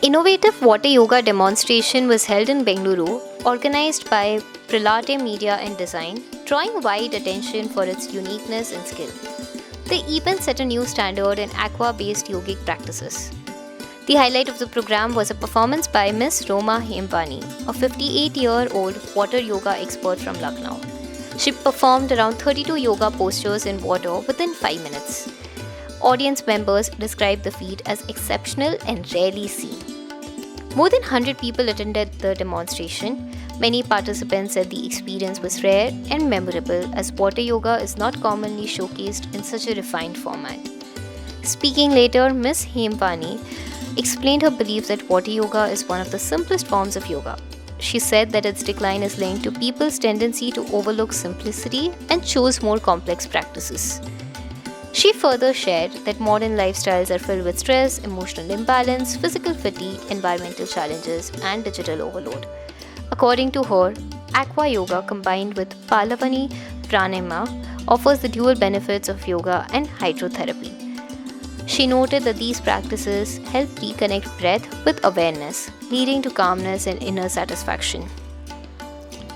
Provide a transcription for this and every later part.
Innovative water yoga demonstration was held in Bengaluru, organized by Prelate Media and Design, drawing wide attention for its uniqueness and skill. The event set a new standard in aqua-based yogic practices. The highlight of the program was a performance by Miss Roma Hempani, a 58-year-old water yoga expert from Lucknow. She performed around 32 yoga postures in water within 5 minutes. Audience members described the feat as exceptional and rarely seen. More than 100 people attended the demonstration. Many participants said the experience was rare and memorable as water yoga is not commonly showcased in such a refined format. Speaking later, Ms. Hempani explained her belief that water yoga is one of the simplest forms of yoga. She said that its decline is linked to people's tendency to overlook simplicity and choose more complex practices. She further shared that modern lifestyles are filled with stress, emotional imbalance, physical fatigue, environmental challenges, and digital overload. According to her, Aqua Yoga combined with Palavani Pranayama offers the dual benefits of yoga and hydrotherapy. She noted that these practices help reconnect breath with awareness, leading to calmness and inner satisfaction.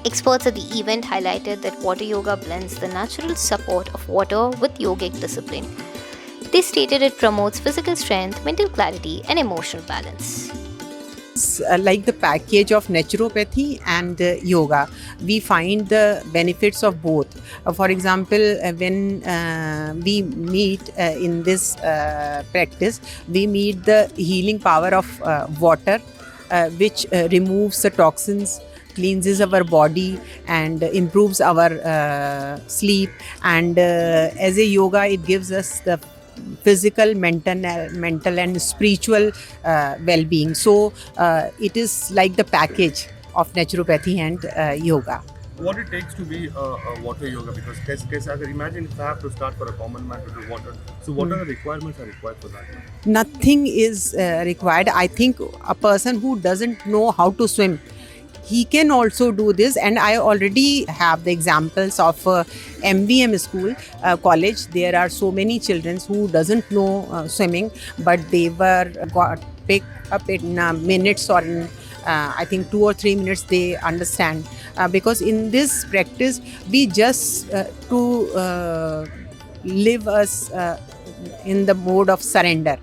Experts at the event highlighted that water yoga blends the natural support of water with yogic discipline. They stated it promotes physical strength, mental clarity, and emotional balance. Like the package of naturopathy and yoga, we find the benefits of both. For example, when we meet in this practice, we meet the healing power of water, which removes the toxins, cleanses our body and improves our sleep. And as a yoga, it gives us the physical, mental and spiritual well-being. So it is like the package of naturopathy and yoga. What it takes to be a water yoga, because imagine if I have to start for a common man to do water. So what are the requirements are required for that? Nothing is required. I think a person who doesn't know how to swim, he can also do this, and I already have the examples of MVM school, college. There are so many children who doesn't know swimming, but they were got picked up in minutes or in I think 2 or 3 minutes they understand. Because in this practice, we just to live us in the mode of surrender.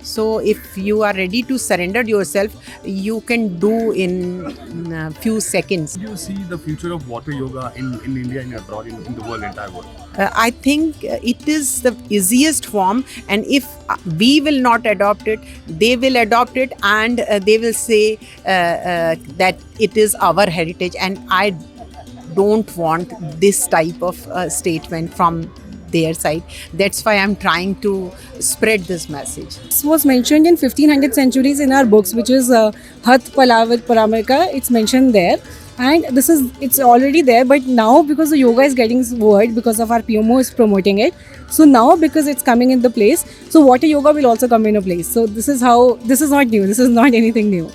So if you are ready to surrender yourself, you can do in a few seconds. Do you see the future of water yoga in India and abroad, in the world, entire world? I think it is the easiest form, and if we will not adopt it, they will adopt it, and they will say that it is our heritage. And I don't want this type of statement from their side. That's why I'm trying to spread this message. This was mentioned in 1500 centuries in our books, which is Hath Palavat Paramika. It's mentioned there, and it's already there. But now, because the yoga is getting word, because of our PMO is promoting it, so now because it's coming in the place, so water yoga will also come in a place. So this is not new. This is not anything new.